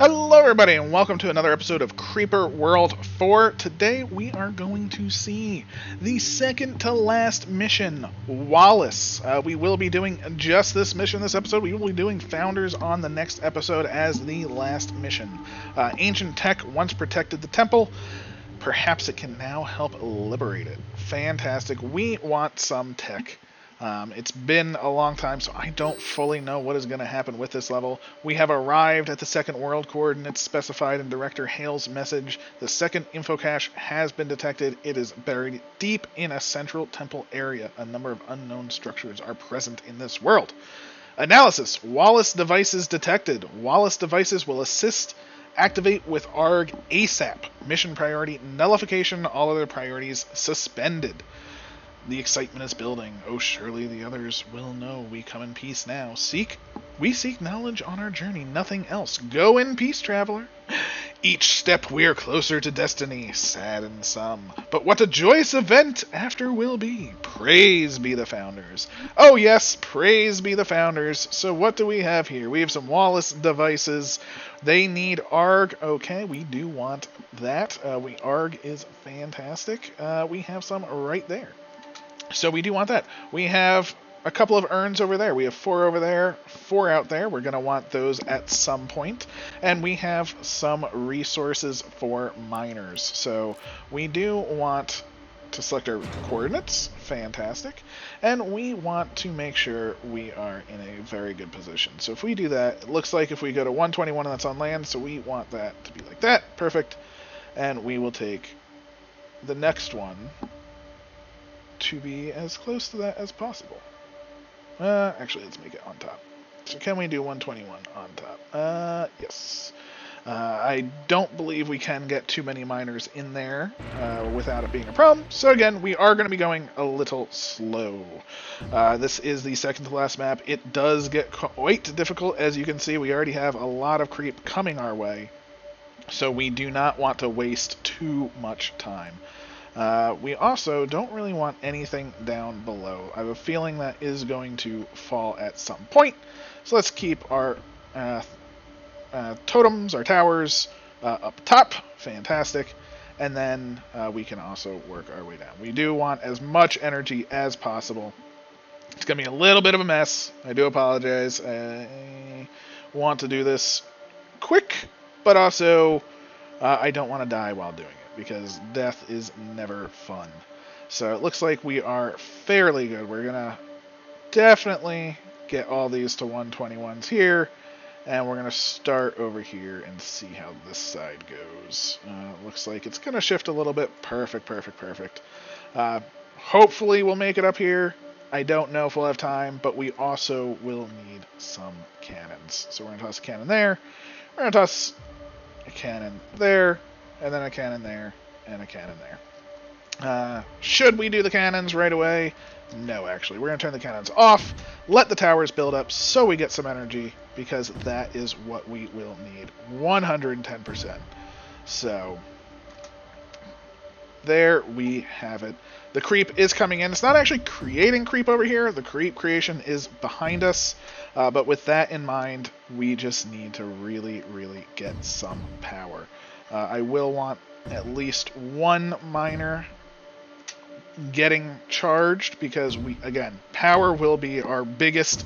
Hello, everybody, and welcome to another episode of Creeper World 4. Today, we are going to see the second to last mission, Wallace. We will be doing just this mission this episode. We will be doing Founders on the next episode as the last mission. Ancient tech once protected the temple. Perhaps it can now help liberate it. Fantastic. We want some tech. It's been a long time, so I don't fully know what is going to happen with this level. We have arrived at the second world coordinates specified in Director Hale's message. The second info cache has been detected. It is buried deep in a central temple area. A number of unknown structures are present in this world. Analysis. Wallace devices detected. Wallace devices will assist. Activate with ARG ASAP. Mission priority nullification. All other priorities suspended. The excitement is building. Oh, surely the others will know we come in peace now. We seek knowledge on our journey, nothing else. Go in peace, traveler. Each step we're closer to destiny, sadden some. But what a joyous event after will be. Praise be the Founders. Oh yes, praise be the Founders. So what do we have here? We have some Wallace devices. They need ARG. Okay, we do want that. ARG is fantastic. We have some right there. So we do want that. We have a couple of urns over there. We have 4 over there, 4 out there. We're going to want those at some point. And we have some resources for miners. So we do want to select our coordinates. Fantastic. And we want to make sure we are in a very good position. So if we do that, it looks like if we go to 121 and that's on land, so we want that to be like that. Perfect. And we will take the next one to be as close to that as possible. Actually, let's make it on top. So can we do 121 on top? Yes. I don't believe we can get too many miners in there without it being a problem. So again, we are going to be going a little slow. This is the second to last map. It does get quite difficult. As you can see, we already have a lot of creep coming our way. So we do not want to waste too much time. We also don't really want anything down below. I have a feeling that is going to fall at some point. So let's keep our totems, our towers, up top. Fantastic. And then we can also work our way down. We do want as much energy as possible. It's going to be a little bit of a mess. I do apologize. I want to do this quick, but also I don't want to die while doing it, because death is never fun. So it looks like we are fairly good. We're going to definitely get all these to 121s here, and we're going to start over here and see how this side goes. Looks like it's going to shift a little bit. Perfect, perfect, perfect. Hopefully we'll make it up here. I don't know if we'll have time, but we also will need some cannons. So we're going to toss a cannon there. We're going to toss a cannon there. And then a cannon there, and a cannon there. Should we do the cannons right away? No, actually. We're going to turn the cannons off, let the towers build up so we get some energy, because that is what we will need. 110%. So, there we have it. The creep is coming in. It's not actually creating creep over here. The creep creation is behind us. But with that in mind, we just need to really, really get some power. I will want at least one miner getting charged, because power will be our biggest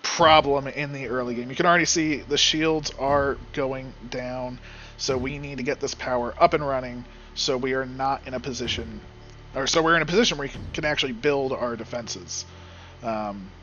problem in the early game. You can already see the shields are going down, so we need to get this power up and running so we are not in a position, so we're in a position where we can actually build our defenses.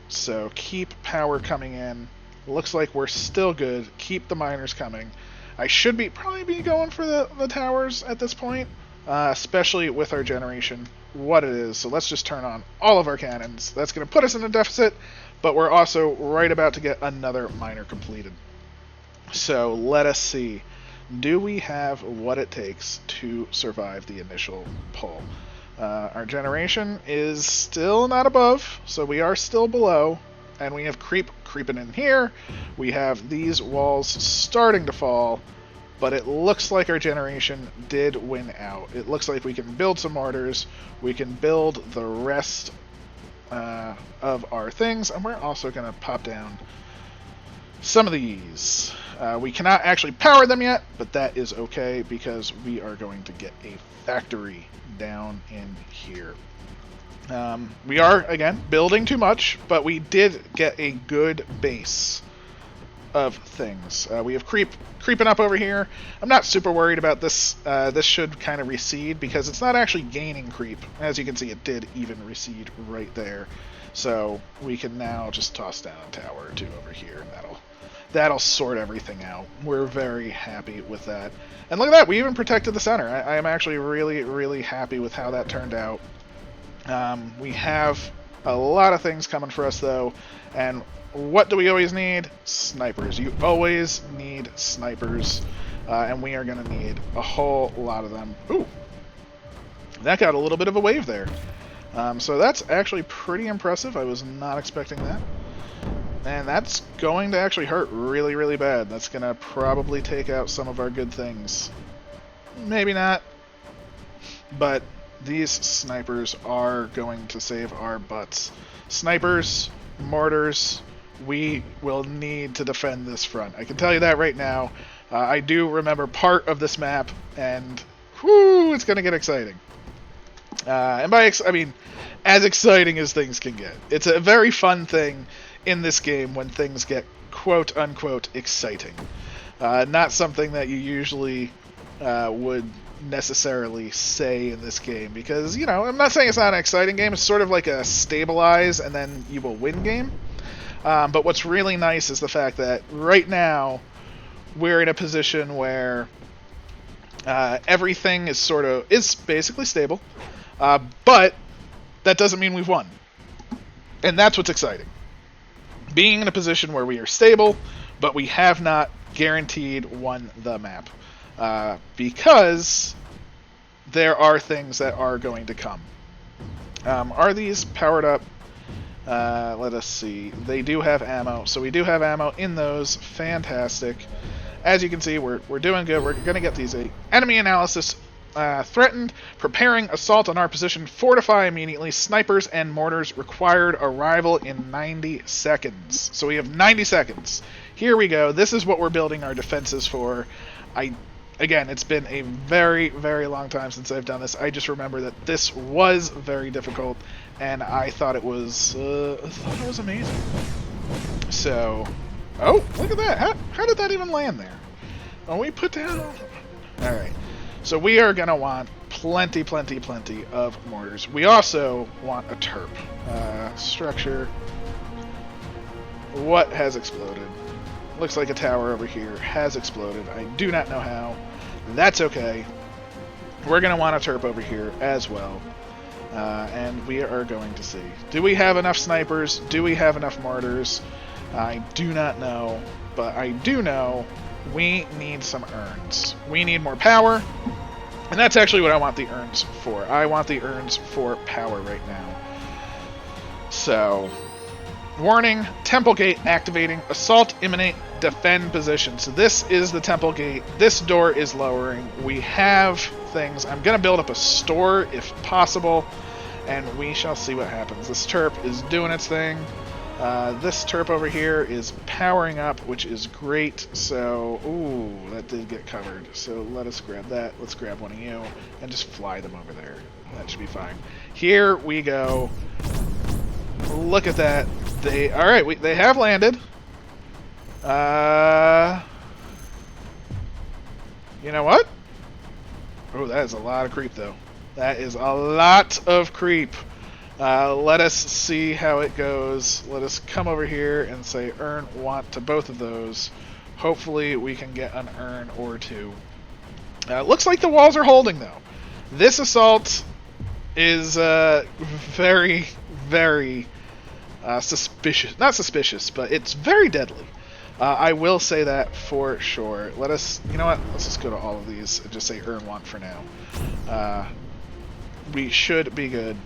So keep power coming in. Looks like we're still good. Keep the miners coming. I should probably be going for the towers at this point, especially with our generation, what it is. So let's just turn on all of our cannons. That's going to put us in a deficit, but we're also right about to get another miner completed. So let us see. Do we have what it takes to survive the initial pull? Our generation is still not above, so we are still below. And we have creeping in here. We have these walls starting to fall, but it looks like our generation did win out. It looks like we can build some mortars. We can build the rest of our things, and we're also going to pop down some of these. We cannot actually power them yet, but that is okay because we are going to get a factory down in here. We are, again, building too much, but we did get a good base of things. We have creeping up over here. I'm not super worried about this. This should kind of recede because it's not actually gaining creep. As you can see, it did even recede right there. So we can now just toss down a tower or two over here, and that'll sort everything out. We're very happy with that. And look at that, we even protected the center. I am actually really, really happy with how that turned out. We have a lot of things coming for us, though, and what do we always need? Snipers. You always need snipers, and we are going to need a whole lot of them. Ooh, that got a little bit of a wave there. So that's actually pretty impressive. I was not expecting that. And that's going to actually hurt really, really bad. That's going to probably take out some of our good things. Maybe not, but these snipers are going to save our butts. Snipers, mortars, we will need to defend this front. I can tell you that right now. I do remember part of this map, and whoo, it's going to get exciting. And by I mean, as exciting as things can get. It's a very fun thing in this game when things get quote-unquote exciting. Not something that you usually would necessarily say in this game, because, you know, I'm not saying it's not an exciting game. It's sort of like a stabilize and then you will win game. But what's really nice is the fact that right now we're in a position where everything is basically stable, but that doesn't mean we've won. And that's what's exciting. Being in a position where we are stable, but we have not guaranteed won the map. Because there are things that are going to come. Are these powered up? Let us see. They do have ammo, so we do have ammo in those. Fantastic. As you can see, we're doing good. We're going to get these. Enemy analysis threatened. Preparing assault on our position. Fortify immediately. Snipers and mortars required. Arrival in 90 seconds. So we have 90 seconds. Here we go. This is what we're building our defenses for. Again, it's been a very, very long time since I've done this. I just remember that this was very difficult, and I thought it was amazing. So, oh, look at that. How did that even land there? Oh, we put down... All right. So we are going to want plenty of mortars. We also want a terp. Structure. What has exploded? Looks like a tower over here has exploded. I do not know how. That's okay. We're going to want a terp over here as well. And we are going to see. Do we have enough snipers? Do we have enough mortars? I do not know. But I do know we need some urns. We need more power. And that's actually what I want the urns for. I want the urns for power right now. So... Warning, Temple Gate activating, assault, imminent, defend position. So this is the Temple Gate. This door is lowering. We have things. I'm going to build up a store if possible, and we shall see what happens. This terp is doing its thing. This terp over here is powering up, which is great. So, ooh, that did get covered. So let us grab that. Let's grab one of you and just fly them over there. That should be fine. Here we go. Look at that. Alright, they have landed. You know what? Oh, that is a lot of creep, though. That is a lot of creep. Let us see how it goes. Let us come over here and say earn want to both of those. Hopefully we can get an earn or two. Looks like the walls are holding, though. This assault is very, very... suspicious. Not suspicious, but it's very deadly. I will say that for sure. Let us... You know what? Let's just go to all of these and just say earn want for now. We should be good.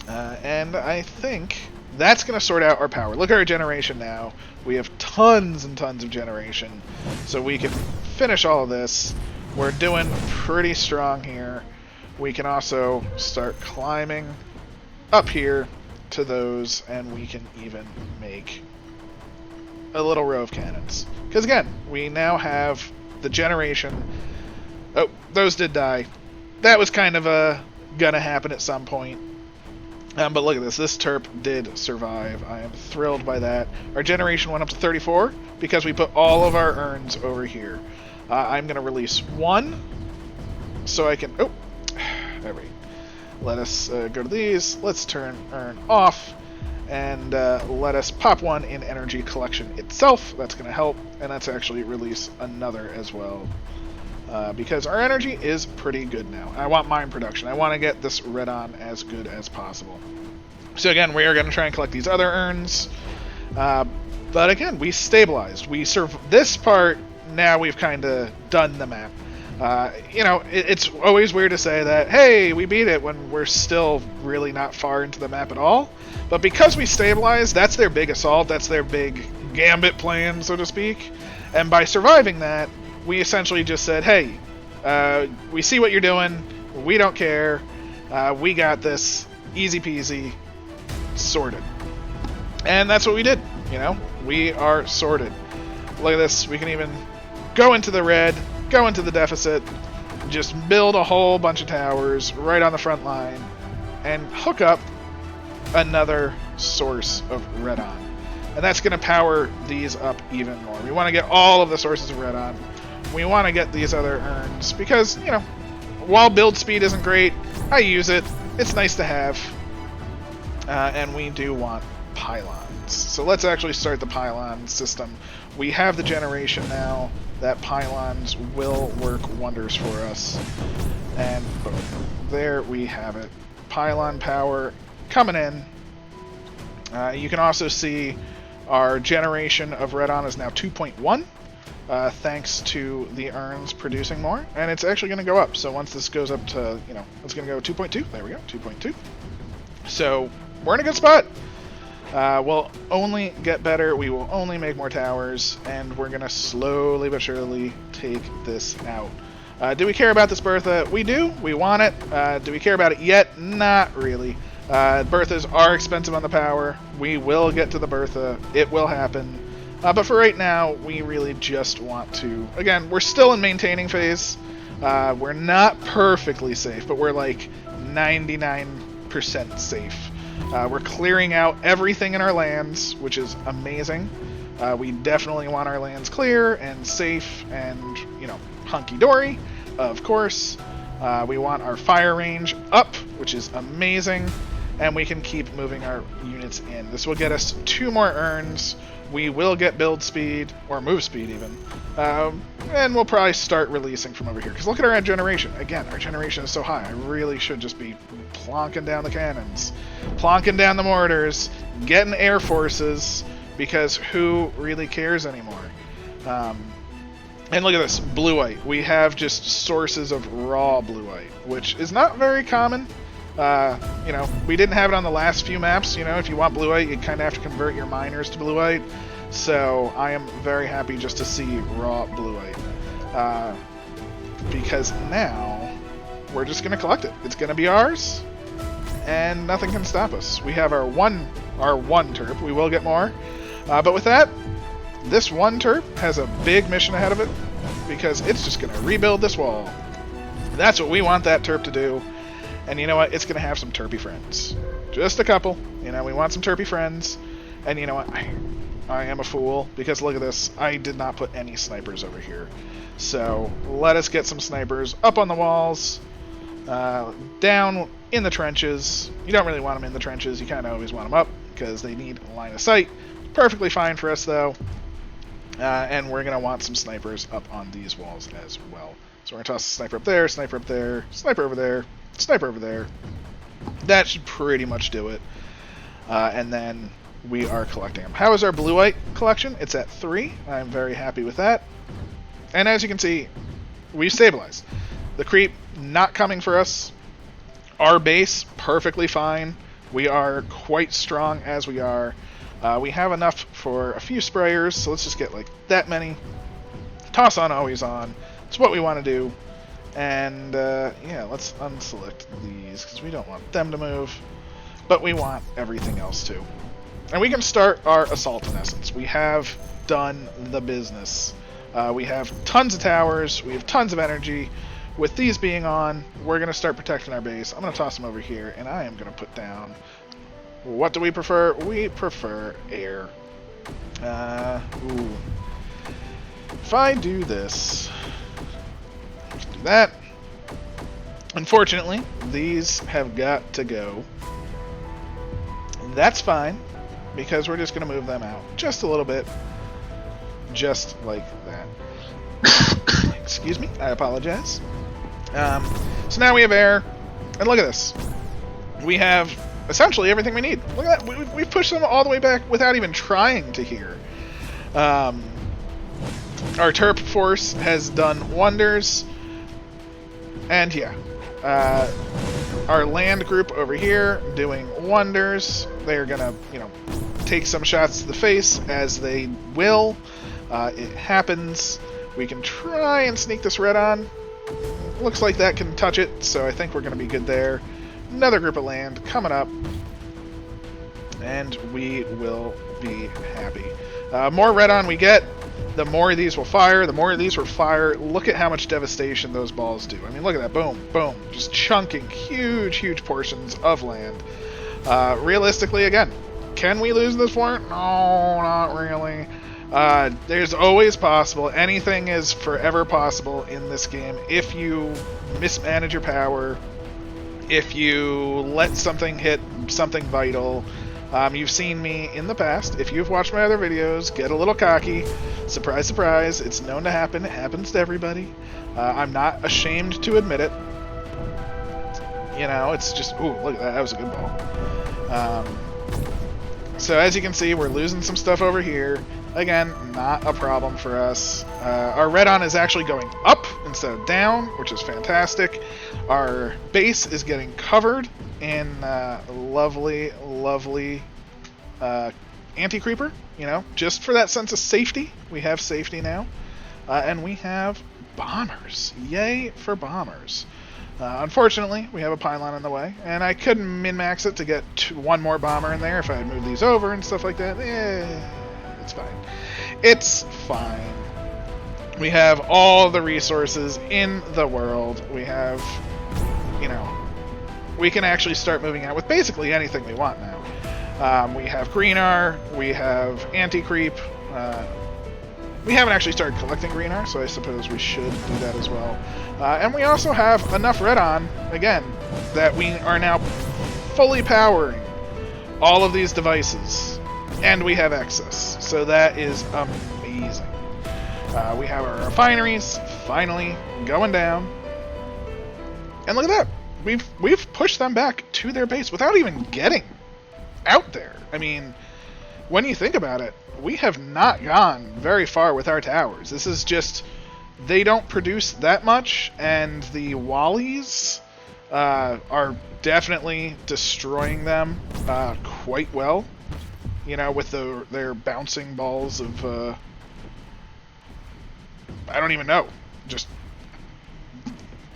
And I think that's going to sort out our power. Look at our generation now. We have tons and tons of generation. So we can finish all of this. We're doing pretty strong here. We can also start climbing up here to those, and we can even make a little row of cannons. Because again, we now have the generation. Oh, those did die. That was kind of gonna happen at some point. But look at this. This Terp did survive. I am thrilled by that. Our generation went up to 34 because we put all of our urns over here. I'm going to release one so I can... Oh, there we go. Let us go to these. Let's turn urn off. And let us pop one in energy collection itself. That's going to help. And let's actually release another as well. Because our energy is pretty good now. I want mine production. I want to get this Redon as good as possible. So again, we are going to try and collect these other urns. But again, we stabilized. We this part, now we've kind of done the map. You know, it's always weird to say that, hey, we beat it when we're still really not far into the map at all. But because we stabilized, that's their big assault. That's their big gambit plan, so to speak. And by surviving that, we essentially just said, hey, we see what you're doing. We don't care. We got this. Easy peasy. Sorted. And that's what we did. You know, we are sorted. Look at this. We can even go into the red, go into the deficit, just build a whole bunch of towers right on the front line, and hook up another source of Redon. And that's going to power these up even more. We want to get all of the sources of Redon. We want to get these other urns because, you know, while build speed isn't great, I use it. It's nice to have. And we do want pylons. So let's actually start the pylon system. We have the generation now that pylons will work wonders for us. And boom, there we have it. Pylon power coming in. You can also see our generation of Redon is now 2.1. Thanks to the urns producing more, and it's actually going to go up. So once this goes up to, you know, it's going to go 2.2. There we go, 2.2. So we're in a good spot. We'll only get better. We will only make more towers, and we're going to slowly but surely take this out. Do we care about this Bertha? We do. We want it. Do we care about it yet? Not really. Berthas are expensive on the power. We will get to the Bertha. It will happen. But for right now, we really just want to... Again, we're still in maintaining phase. We're not perfectly safe, but we're like 99% safe. We're clearing out everything in our lands, which is amazing. We definitely want our lands clear and safe and, you know, hunky-dory, of course. We want our fire range up, which is amazing. And we can keep moving our units in. This will get us 2 more urns. We will get build speed, or move speed even, and we'll probably start releasing from over here. Because look at our generation. Again, our generation is so high. I really should just be plonking down the cannons, plonking down the mortars, getting air forces, because who really cares anymore? And look at this, blue-white. We have just sources of raw blue-white, which is not very common. You know, we didn't have it on the last few maps. You know, if you want blue-white, you kind of have to convert your miners to blue-white. So I am very happy just to see raw blue-white. Because now we're just going to collect it. It's going to be ours, and nothing can stop us. We have our one Terp. We will get more. But with that, this one Terp has a big mission ahead of it, because it's just going to rebuild this wall. That's what we want that Terp to do. And you know what? It's going to have some Terpy friends. Just a couple. You know, we want some Terpy friends. And you know what? I am a fool, because look at this. I did not put any snipers over here. So let us get some snipers up on the walls, down in the trenches. You don't really want them in the trenches. You kind of always want them up, because they need a line of sight. Perfectly fine for us, though. And we're going to want some snipers up on these walls as well. So we're going to toss a sniper up there, sniper up there, sniper over there, sniper over there. That should pretty much do it. And then we are collecting them. How is our blue-white collection? It's at 3. I'm very happy with that. And as you can see, we've stabilized. The creep not coming for us. Our base, perfectly fine. We are quite strong as we are. We have enough for a few sprayers, so let's just get like that many. Toss on, always on. It's what we want to do. And yeah, let's unselect these because we don't want them to move. But we want everything else too. And we can start our assault in essence. We have done the business. We have tons of towers. We have tons of energy. With these being on, we're going to start protecting our base. I'm going to toss them over here, and I am going to put down... What do we prefer? We prefer air. Ooh. If I do this... do that. Unfortunately, these have got to go. That's fine, because we're just going to move them out just a little bit. Just like that. Excuse me, I apologize. So now we have air, and look at this. We have essentially everything we need. Look at that. We've pushed them all the way back without even trying to here. Our Terp force has done wonders. And yeah, our land group over here doing wonders. They're gonna, take some shots to the face, as they will. It happens. We can try and sneak this red on. Looks like that can touch it, so I think we're going to be good there. Another group of land coming up, and we will be happy. More red on we get, the more of these will fire. The more of these will fire. Look at how much devastation those balls do. I mean, look at that. Boom, boom. Just chunking huge, huge portions of land. Realistically, again, can we lose this war? No, not really. There's always possible. Anything is forever possible in this game if you mismanage your power, if you let something hit something vital. You've seen me in the past. If you've watched my other videos, get a little cocky. Surprise, surprise. It's known to happen. It happens to everybody. I'm not ashamed to admit it. It's just... Ooh, look at that. That was a good ball. So as you can see, we're losing some stuff over here. Again, not a problem for us. Our red on is actually going up instead of down, which is fantastic. Our base is getting covered in lovely, lovely anti-creeper. Just for that sense of safety. We have safety now. And we have bombers. Yay for bombers. Unfortunately, we have a pylon in the way, and I could min-max it to get one more bomber in there if I had moved these over and stuff like that. It's fine. It's fine. We have all the resources in the world. We have, we can actually start moving out with basically anything we want now. We have Greenar, we have anti-creep. We haven't actually started collecting Greenar, so I suppose we should do that as well. And we also have enough red on, again, that we are now fully powering all of these devices. And we have excess, so that is amazing. We have our refineries finally going down, and look at that. We've pushed them back to their base without even getting out there. I mean, when you think about it, we have not gone very far with our towers. This is just, they don't produce that much, and the Wallies are definitely destroying them quite well. With their bouncing balls of, I don't even know, just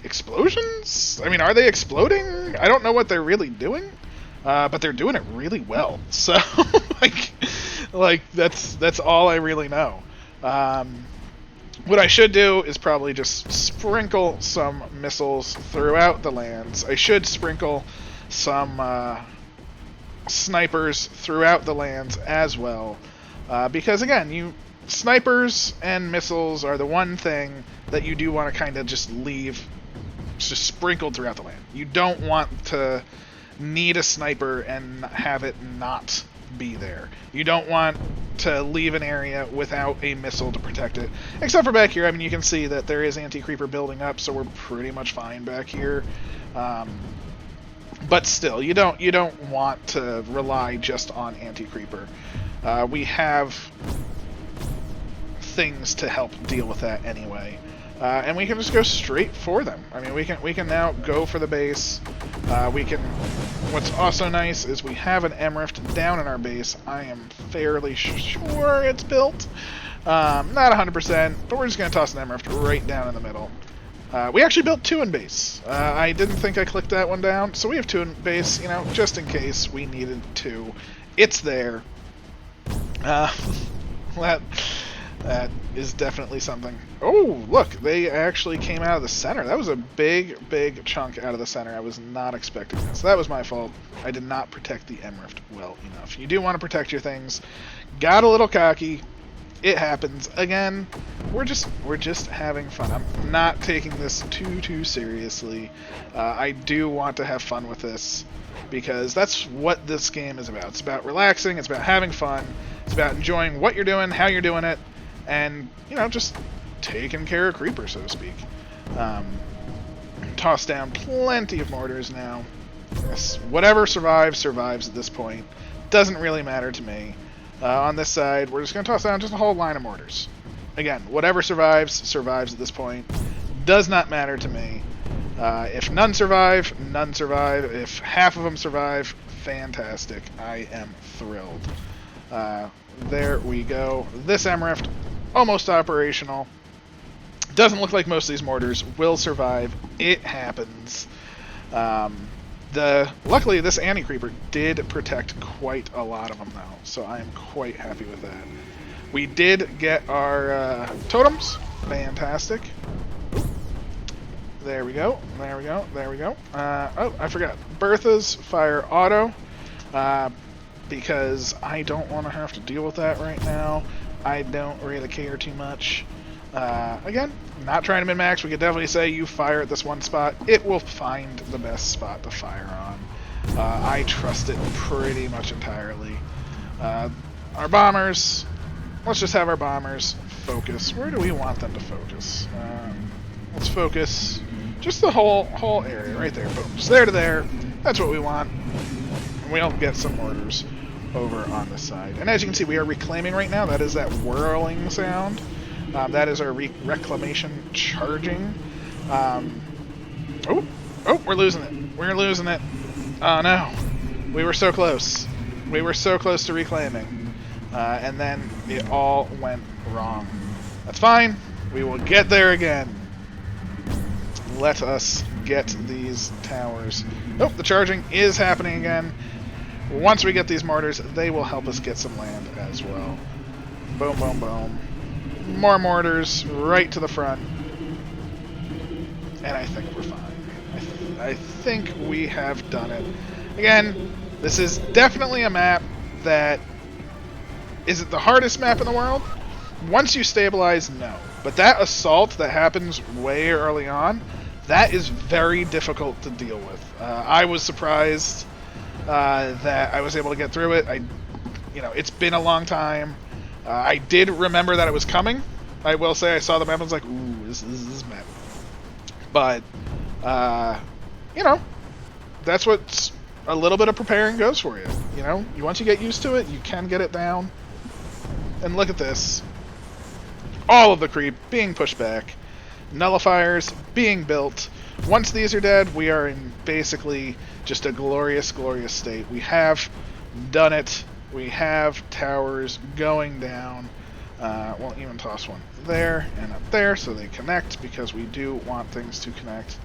explosions? I mean, are they exploding? I don't know what they're really doing, but they're doing it really well. So, like that's all I really know. What I should do is probably just sprinkle some missiles throughout the lands. I should sprinkle some snipers throughout the lands as well, because again, snipers and missiles are the one thing that you do want to kind of just leave just sprinkled throughout the land. You don't want to need a sniper and have it not be there. You don't want to leave an area without a missile to protect it, except for back here. I mean, you can see that there is anti-creeper building up, so we're pretty much fine back here. But still, you don't want to rely just on anti-creeper. We have things to help deal with that anyway, and we can just go straight for them. I mean, we can now go for the base. What's also nice is we have an M-Rift down in our base. I am fairly sure it's built. Not 100%, but we're just going to toss an M-Rift right down in the middle. We actually built 2 in base. I didn't think I clicked that one down, so we have 2 in base, just in case we needed to. It's there. Uh, that that is definitely something. Oh, look, they actually came out of the center. That was a big chunk out of the center. I was not expecting this. That was my fault. I did not protect the Emrift well enough. You do want to protect your things. Got a little cocky. It happens. Again, we're just having fun. I'm not taking this too seriously. I do want to have fun with this because that's what this game is about. It's about relaxing. It's about having fun. It's about enjoying what you're doing, how you're doing it, and, you know, just taking care of Creeper, so to speak. Toss down plenty of mortars now. Yes, whatever survives at this point. Doesn't really matter to me. On this side, we're just going to toss down just a whole line of mortars. Again, whatever survives at this point. Does not matter to me. If none survive, none survive. If half of them survive, fantastic. I am thrilled. There we go. This Emrift, almost operational. Doesn't look like most of these mortars will survive. It happens. Luckily, this Anti-Creeper did protect quite a lot of them, though, so I am quite happy with that. We did get our totems. Fantastic. There we go. There we go. There we go. Oh, I forgot. Bertha's fire auto, because I don't want to have to deal with that right now. I don't really care too much. Again, not trying to min-max. We could definitely say you fire at this one spot. It will find the best spot to fire on. I trust it pretty much entirely. Our bombers. Let's just have our bombers focus. Where do we want them to focus? Let's focus just the whole area right there. Boom. Just there to there. That's what we want. And we'll get some mortars over on this side. And as you can see, we are reclaiming right now. That is that whirling sound. That is our reclamation charging. Oh, we're losing it. We're losing it. Oh, no. We were so close. We were so close to reclaiming. And then it all went wrong. That's fine. We will get there again. Let us get these towers. Oh, the charging is happening again. Once we get these mortars, they will help us get some land as well. Boom, boom, boom. More mortars right to the front. And I think we're fine. I think we have done it. Again, this is definitely a map that... Is it the hardest map in the world? Once you stabilize, no. But that assault that happens way early on, that is very difficult to deal with. I was surprised that I was able to get through it. It's been a long time. I did remember that it was coming. I will say I saw the map and was like, ooh, this is map. But, that's what a little bit of preparing goes for you. Once you get used to it, you can get it down. And look at this. All of the creep being pushed back. Nullifiers being built. Once these are dead, we are in basically just a glorious, glorious state. We have done it. We have towers going down. We'll even toss one there and up there so they connect because we do want things to connect.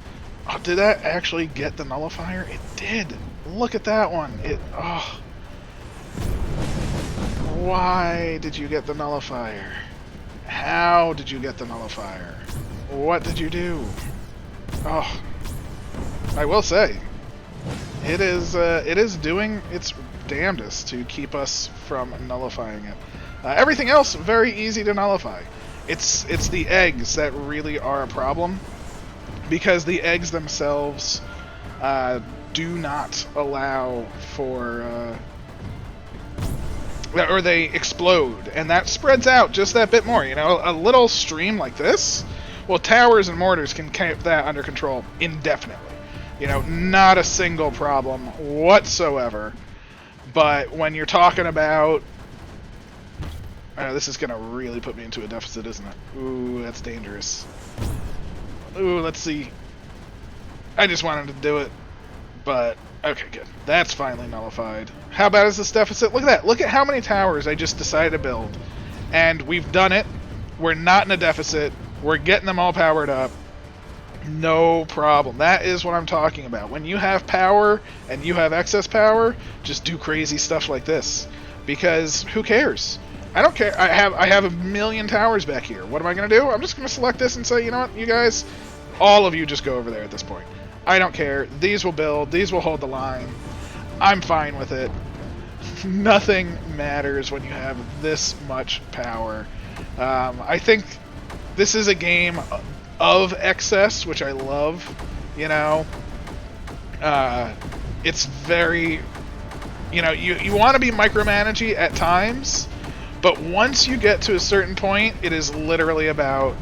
Oh, did that actually get the nullifier? It did. Look at that one. Why did you get the nullifier? How did you get the nullifier? What did you do? Oh, I will say, it is doing its damnedest to keep us from nullifying it. Everything else very easy to nullify. It's the eggs that really are a problem because the eggs themselves do not allow for or they explode, and that spreads out just that bit more. A little stream like this, well, towers and mortars can keep that under control indefinitely. Not a single problem whatsoever. But when you're talking about... this is going to really put me into a deficit, isn't it? Ooh, that's dangerous. Ooh, let's see. I just wanted to do it. But, okay, good. That's finally nullified. How bad is this deficit? Look at that. Look at how many towers I just decided to build. And we've done it. We're not in a deficit. We're getting them all powered up. No problem. That is what I'm talking about. When you have power and you have excess power, just do crazy stuff like this. Because who cares? I don't care. I have a million towers back here. What am I going to do? I'm just going to select this and say, you know what, you guys, all of you just go over there at this point. I don't care. These will build. These will hold the line. I'm fine with it. Nothing matters when you have this much power. I think this is a game of excess, which I love. You know, it's very, you know, you want to be micromanagey at times, but once you get to a certain point, it is literally about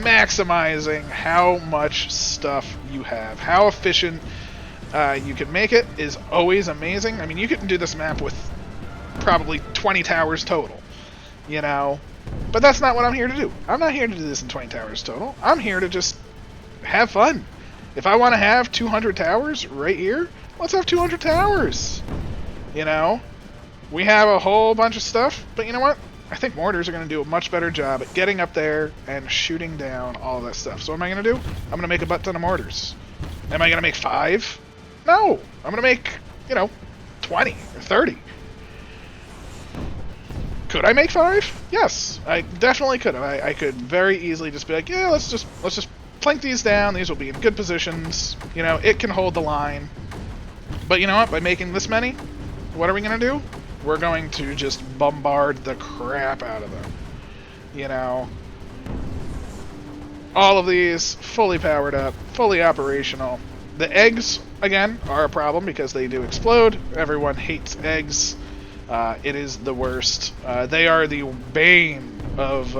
maximizing how much stuff you have, how efficient you can make it is always amazing. I mean, you can do this map with probably 20 towers total, you know, but that's not what I'm here to do. I'm not here to do this in 20 towers total. I'm here to just have fun. If I want to have 200 towers right here, let's have 200 towers. You know, we have a whole bunch of stuff, but you know what? I think mortars are going to do a much better job at getting up there and shooting down all of that stuff. So what am I going to do? I'm going to make a butt ton of mortars. Am I going to make 5? No. I'm going to make, 20 or 30. Could I make 5? Yes, I definitely could have. I could very easily just be like, yeah, let's just plink these down. These will be in good positions. You know, it can hold the line. But you know what? By making this many, what are we going to do? We're going to just bombard the crap out of them. You know, all of these fully powered up, fully operational. The eggs, again, are a problem because they do explode. Everyone hates eggs. It is the worst. They are the bane of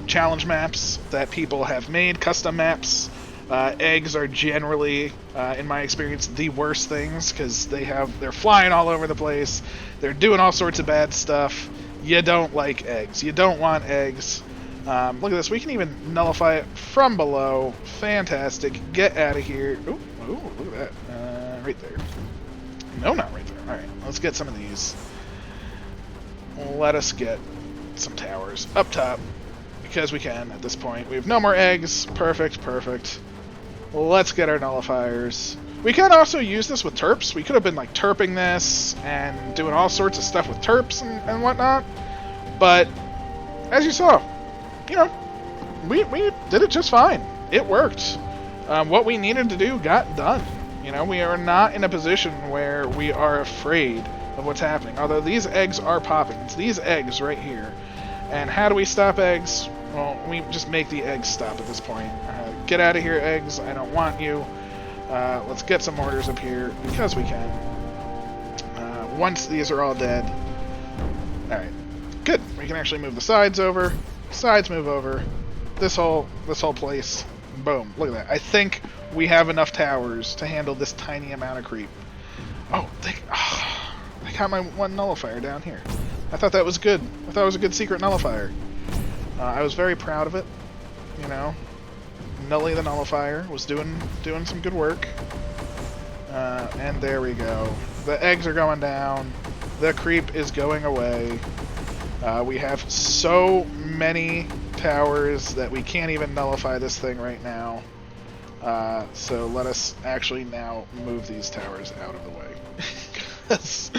challenge maps that people have made, custom maps. Eggs are generally, in my experience, the worst things because they're flying all over the place. They're doing all sorts of bad stuff. You don't like eggs. You don't want eggs. Look at this. We can even nullify it from below. Fantastic. Get out of here. Ooh, look at that. Right there. No, not right there. Alright, let's get some of these. Let us get some towers up top. Because we can at this point. We have no more eggs. Perfect. Let's get our nullifiers. We could also use this with terps. We could have been like terping this and doing all sorts of stuff with terps and whatnot. But as you saw, we did it just fine. It worked. What we needed to do got done. We are not in a position where we are afraid of what's happening. Although these eggs are popping. It's these eggs right here. And how do we stop eggs? Well, we just make the eggs stop at this point. Get out of here, eggs. I don't want you. Let's get some mortars up here because we can. Once these are all dead. Alright. Good. We can actually move the sides over. Sides move over. This whole place. Boom. Look at that. I think we have enough towers to handle this tiny amount of creep. Oh, I got my one nullifier down here. I thought that was good. I thought it was a good secret nullifier. I was very proud of it. Nully the nullifier was doing some good work. And there we go. The eggs are going down. The creep is going away. We have so many towers that we can't even nullify this thing right now. So let us actually now move these towers out of the way. Because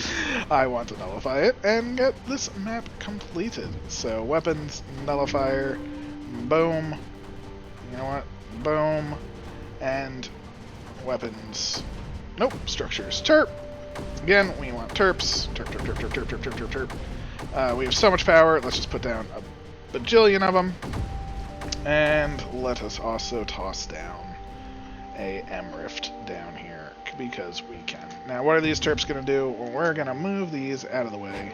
I want to nullify it and get this map completed. So weapons, nullifier, boom. You know what? Boom. And weapons. Nope, structures. Terp. Again, we want terps. Terp. We have so much power. Let's just put down a bajillion of them. And let us also toss down a M-Rift down here because we can. Now, what are these terps going to do? Well, we're going to move these out of the way.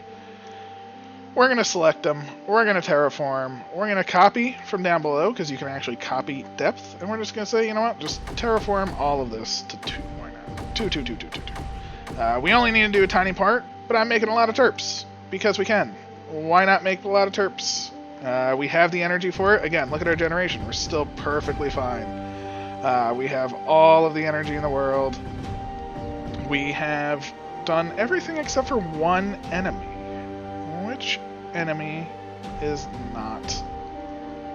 We're going to select them. We're going to terraform. We're going to copy from down below because you can actually copy depth. And we're just going to say, you know what? Just terraform all of this to 2. Why not? 2. We only need to do a tiny part, but I'm making a lot of terps because we can. Why not make a lot of terps? We have the energy for it. Again, look at our generation. We're still perfectly fine. We have all of the energy in the world. We have done everything except for one enemy. Which enemy is not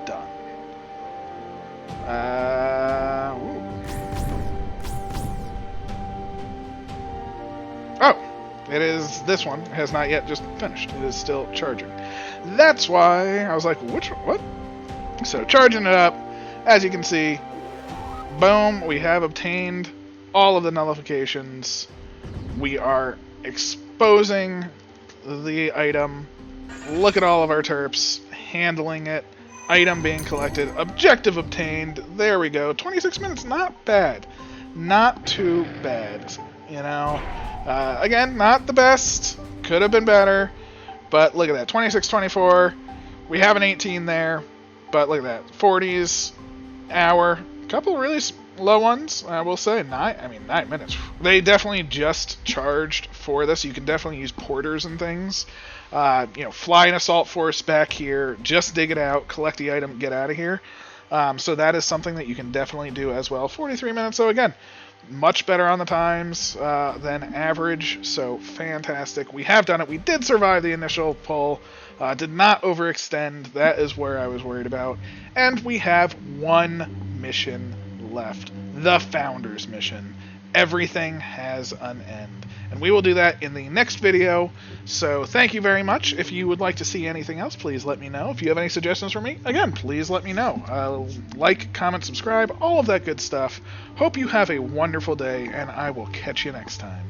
done? Oh, It is, this one has not yet just finished. It is still charging. That's why I was like, what? So charging it up, as you can see, boom, we have obtained all of the nullifications. We are exposing the item. Look at all of our terps, handling it, item being collected, objective obtained. There we go. 26 minutes, not bad. Not too bad, you know. Again, not the best. Could have been better. But look at that. 26, 24. We have an 18 there. But look at that. 40s, hour. A couple really low ones, I will say. 9 minutes. They definitely just charged for this. You can definitely use porters and things. Fly an assault force back here. Just dig it out. Collect the item. Get out of here. So that is something that you can definitely do as well. 43 minutes. So again, much better on the times than average, so fantastic. We have done it. We did survive the initial pull, did not overextend. That is where I was worried about. And we have one mission left, the Founders mission. Everything has an end. And we will do that in the next video. So thank you very much. If you would like to see anything else, please let me know. If you have any suggestions for me, again, please let me know. Like, comment, subscribe, all of that good stuff. Hope you have a wonderful day, and I will catch you next time.